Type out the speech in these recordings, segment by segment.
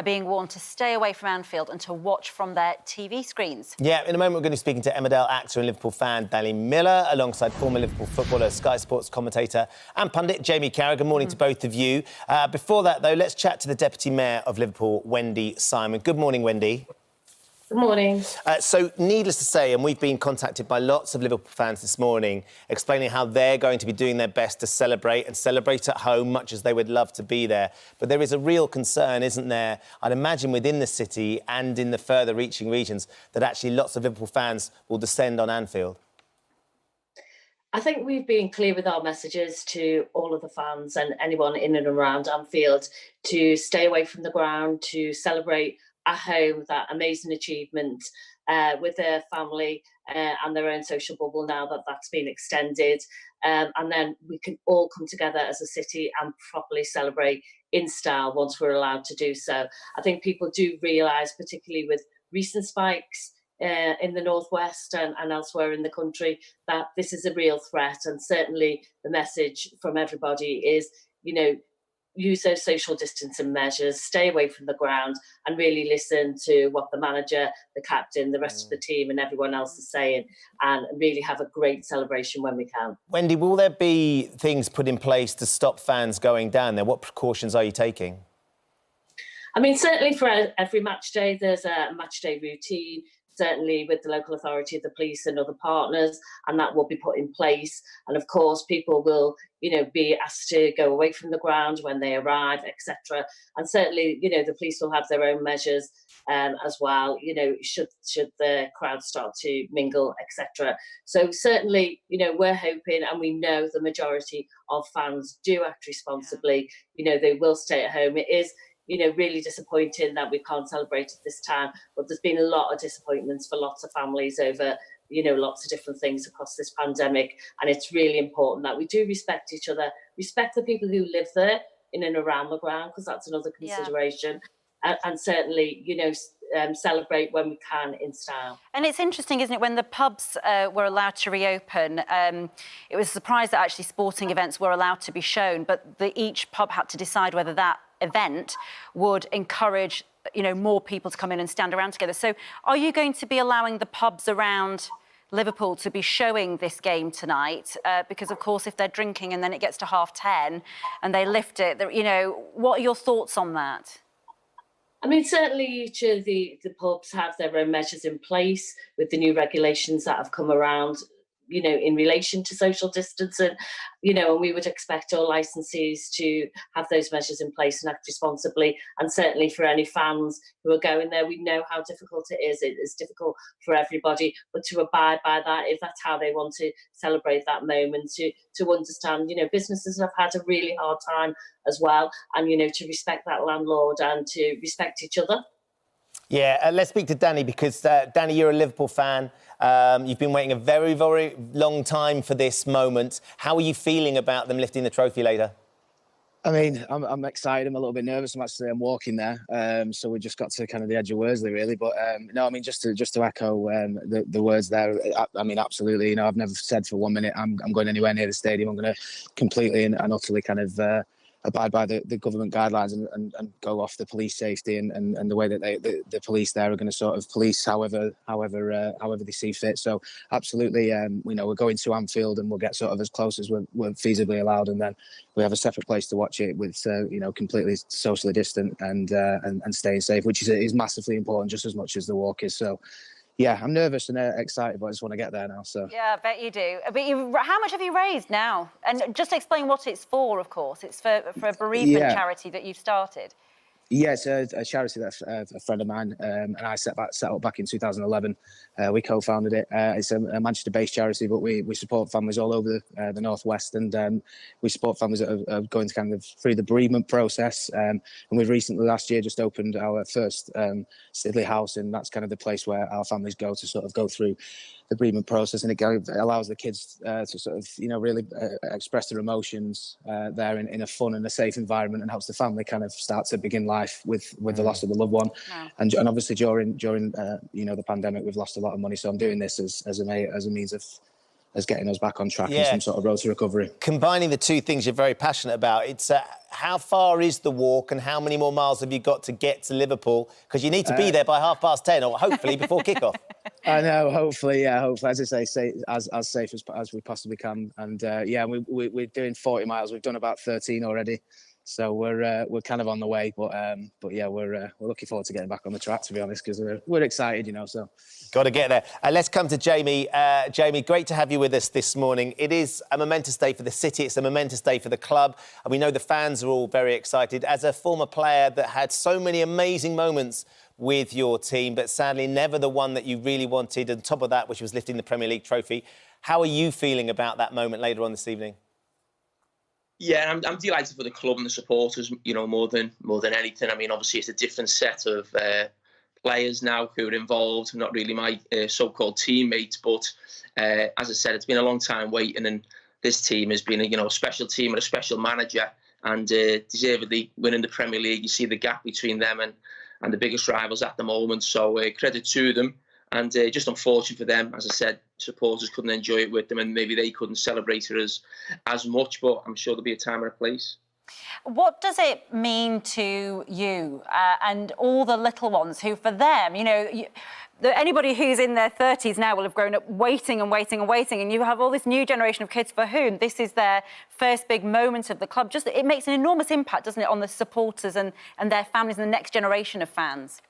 are being warned to stay away from Anfield and to watch from their TV screens. Yeah, in a moment we're going to be speaking to Emmerdale actor and Liverpool fan Danny Miller, alongside former Liverpool footballer, Sky Sports commentator and pundit Jamie Carragher. Good morning to both of you. Before that, though, let's chat to the Deputy Mayor of Liverpool, Wendy Simon. Good morning, Wendy. Good morning. So, needless to say, and we've been contacted by lots of Liverpool fans this morning explaining how they're going to be doing their best to celebrate at home, much as they would love to be there. But there is a real concern, isn't there, I'd imagine within the city and in the further reaching regions, that actually lots of Liverpool fans will descend on Anfield. I think we've been clear with our messages to all of the fans and anyone in and around Anfield to stay away from the ground, to celebrate at home that amazing achievement with their family and their own social bubble now that that's been extended. And then we can all come together as a city and properly celebrate in style once we're allowed to do so. I think people do realise, particularly with recent spikes in the northwest and elsewhere in the country, that this is a real threat. And certainly the message from everybody is, you know, use those social distancing measures, stay away from the ground and really listen to what the manager, the captain, the rest of the team and everyone else is saying, and really have a great celebration when we can. Wendy, will there be things put in place to stop fans going down there? What precautions are you taking? I mean, certainly for every match day, there's a match day routine, certainly with the local authority, the police and other partners, and that will be put in place. And of course, people will, you know, be asked to go away from the ground when they arrive, etc. And certainly, you know, the police will have their own measures as well, you know, should the crowd start to mingle, etc. So certainly, you know, we're hoping, and we know the majority of fans do act responsibly. You know, they will stay at home. It is, you know, really disappointing that we can't celebrate at this time, but there's been a lot of disappointments for lots of families over, you know, lots of different things across this pandemic. And it's really important that we do respect each other, respect the people who live there in and around the ground, because that's another consideration. And certainly, you know, celebrate when we can in style. And it's interesting, isn't it, when the pubs were allowed to reopen, it was a surprise that actually sporting events were allowed to be shown, but each pub had to decide whether that event would encourage, you know, more people to come in and stand around together. So are you going to be allowing the pubs around Liverpool to be showing this game tonight? Because, of course, if they're drinking and then it gets to 10:30 and they lift it, you know, what are your thoughts on that? I mean, certainly each of the pubs have their own measures in place with the new regulations that have come around, you know, in relation to social distancing, you know, and we would expect all licensees to have those measures in place and act responsibly. And certainly for any fans who are going there, we know how difficult it is. It is difficult for everybody, but to abide by that, if that's how they want to celebrate that moment, to understand, you know, businesses have had a really hard time as well, and, you know, to respect that landlord and to respect each other. Yeah, let's speak to Danny, because, Danny, you're a Liverpool fan. You've been waiting a very, very long time for this moment. How are you feeling about them lifting the trophy later? I mean, I'm excited. I'm a little bit nervous. I'm walking there, so we just got to kind of the edge of Worsley, really. But no, I mean, just to echo the words there. I mean, absolutely. You know, I've never said for 1 minute I'm going anywhere near the stadium. I'm going to completely and utterly kind of abide by the government guidelines and go off the police safety and the way that the police there are going to sort of police however they see fit. So absolutely, you know, we're going to Anfield and we'll get sort of as close as we're feasibly allowed, and then we have a separate place to watch it with you know, completely socially distant and staying safe, which is massively important just as much as the walk is. So yeah, I'm nervous and excited, but I just want to get there now. So yeah, I bet you do. But how much have you raised now? And just explain what it's for. Of course, it's for a bereavement charity that you've started. Yeah, it's a charity that a friend of mine and I set up back in 2011. We co-founded it. It's a Manchester-based charity, but we support families all over the northwest, and we support families that are going kind of through the bereavement process. And we've recently, last year, just opened our first Sidley house, and that's kind of the place where our families go to sort of go through the bereavement process, and it allows the kids to sort of, you know, really express their emotions there in a fun and a safe environment, and helps the family kind of start to begin life with the loss of the loved one. Wow. And obviously during you know, the pandemic, we've lost a lot of money, so I'm doing this as a means of as getting us back on track in Yeah. some sort of road to recovery. Combining the two things you're very passionate about, it's how far is the walk and how many more miles have you got to get to Liverpool? Because you need to be there by 10:30 or hopefully before kick-off. I know, hopefully, as I say, as safe as we possibly can. And we're doing 40 miles. We've done about 13 already. So we're kind of on the way, but yeah, we're looking forward to getting back on the track, to be honest, because we're excited, you know. So got to get there. Let's come to Jamie. Jamie, great to have you with us this morning. It is a momentous day for the city. It's a momentous day for the club, and we know the fans are all very excited. As a former player that had so many amazing moments with your team, but sadly never the one that you really wanted, on top of that, which was lifting the Premier League trophy. How are you feeling about that moment later on this evening? Yeah, I'm delighted for the club and the supporters, you know, more than anything. I mean, obviously, it's a different set of players now who are involved, not really my so-called teammates. But as I said, it's been a long time waiting, and this team has been a special team and a special manager, and deservedly winning the Premier League. You see the gap between them and the biggest rivals at the moment. So credit to them. And just unfortunate for them, as I said, supporters couldn't enjoy it with them, and maybe they couldn't celebrate it as much. But I'm sure there'll be a time and a place. What does it mean to you and all the little ones who, for them, anybody who's in their 30s now will have grown up waiting and waiting and waiting, and you have all this new generation of kids for whom this is their first big moment of the club. Just it makes an enormous impact, doesn't it, on the supporters and their families and the next generation of fans.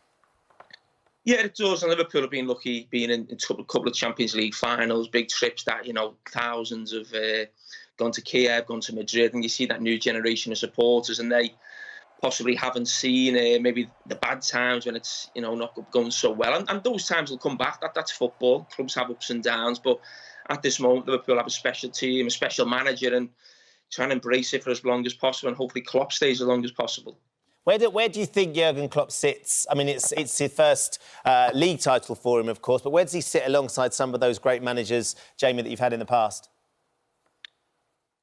Yeah, it does. And Liverpool have been lucky being in a couple of Champions League finals, big trips that, thousands have gone to Kiev, gone to Madrid, and you see that new generation of supporters, and they possibly haven't seen maybe the bad times when it's, not going so well. And those times will come back. That's football. Clubs have ups and downs. But at this moment, Liverpool have a special team, a special manager, and try and embrace it for as long as possible. And hopefully Klopp stays as long as possible. Where do you think Jurgen Klopp sits? I mean, it's his first league title for him, of course, but where does he sit alongside some of those great managers, Jamie, that you've had in the past?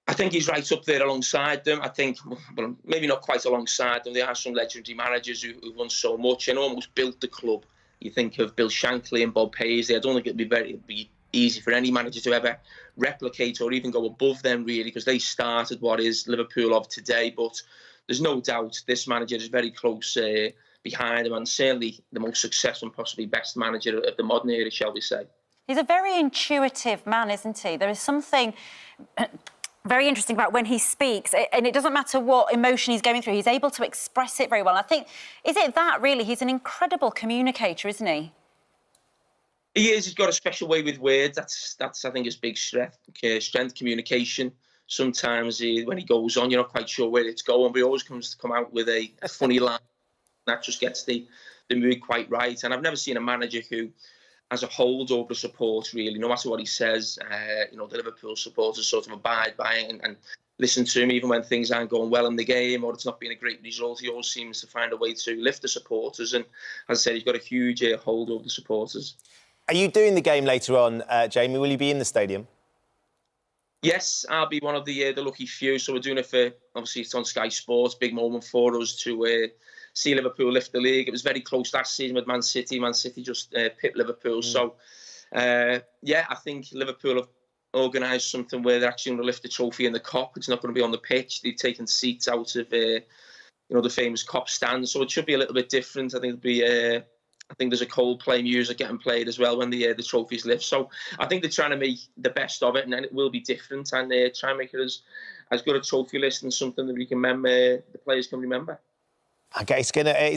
I think he's right up there alongside them. I think, well, maybe not quite alongside them. There are some legendary managers who've won so much and almost built the club. You think of Bill Shankly and Bob Paisley. I don't think it'd be easy for any manager to ever replicate or even go above them, really, because they started what is Liverpool of today. But there's no doubt this manager is very close behind him, and certainly the most successful and possibly best manager of the modern era, shall we say. He's a very intuitive man, isn't he? There is something very interesting about when he speaks, and it doesn't matter what emotion he's going through, he's able to express it very well. I think, is it that really? He's an incredible communicator, isn't he? He is. He's got a special way with words. That's I think, his big strength, communication. Sometimes when he goes on, you're not quite sure where it's going, but he always come out with a funny line. That just gets the mood quite right. And I've never seen a manager who has a hold over the support, really. No matter what he says, the Liverpool supporters sort of abide by it and listen to him, even when things aren't going well in the game or it's not been a great result. He always seems to find a way to lift the supporters. And as I said, he's got a huge hold over the supporters. Are you doing the game later on, Jamie? Will you be in the stadium? Yes, I'll be one of the lucky few. So we're doing it for, obviously, it's on Sky Sports. Big moment for us to see Liverpool lift the league. It was very close last season with Man City. Man City just pipped Liverpool. So, I think Liverpool have organised something where they're actually going to lift the trophy in the Kop. It's not going to be on the pitch. They've taken seats out of, the famous Kop stand. So it should be a little bit different. I think it'll be... I think there's a Coldplay music getting played as well when the trophies lift. So I think they're trying to make the best of it, and then it will be different, and try and make it as good a trophy list and something that we can remember, the players can remember. Okay, it's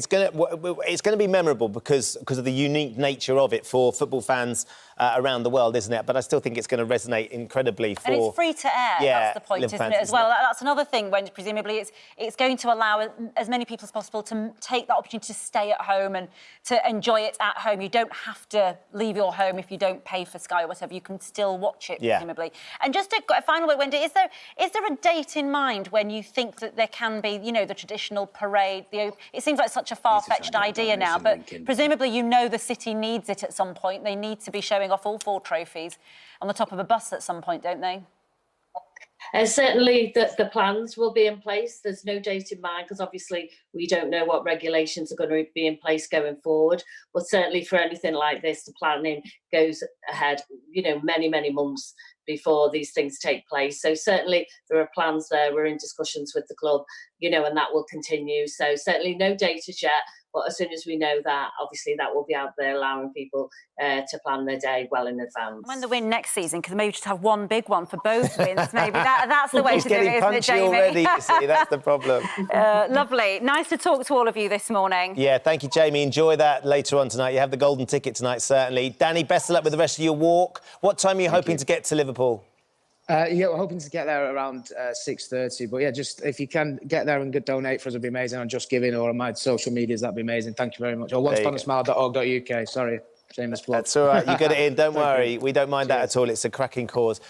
gonna be memorable because of the unique nature of it for football fans around the world, isn't it? But I still think it's going to resonate incredibly for... And it's free to air, that's the point, isn't it, as well? That's another thing, when presumably it's going to allow as many people as possible to take that opportunity to stay at home and to enjoy it at home. You don't have to leave your home if you don't pay for Sky or whatever. You can still watch it, presumably. And just a final word, Wendy, is there a date in mind when you think that there can be, the traditional parade? It seems like such a far-fetched idea now, but presumably the city needs it at some point. They need to be showing off all 4 trophies on the top of a bus at some point, don't they? Certainly the plans will be in place. There's no date in mind because obviously we don't know what regulations are going to be in place going forward. But certainly for anything like this, the planning goes ahead, many, many months before these things take place. So certainly there are plans there. We're in discussions with the club, and that will continue. So certainly no date as yet. But as soon as we know that, obviously that will be out there allowing people to plan their day well in advance. When they win next season, could they maybe just have one big one for both wins? Maybe that's the way to do it, isn't it, Jamie? Already, you see, that's the problem. Lovely. Nice to talk to all of you this morning. Yeah, thank you, Jamie. Enjoy that later on tonight. You have the golden ticket tonight, certainly. Danny, best of luck with the rest of your walk. What time are you hoping to get to Liverpool? Yeah, we're hoping to get there around 6:30. But yeah, just if you can get there and donate for us, it'd be amazing. On Just Giving or on my social medias, that'd be amazing. Thank you very much. Or onceuponsmile.org.uk. Sorry, shameless plug. That's all right. You got it in. Don't worry. We don't mind that at all. It's a cracking cause.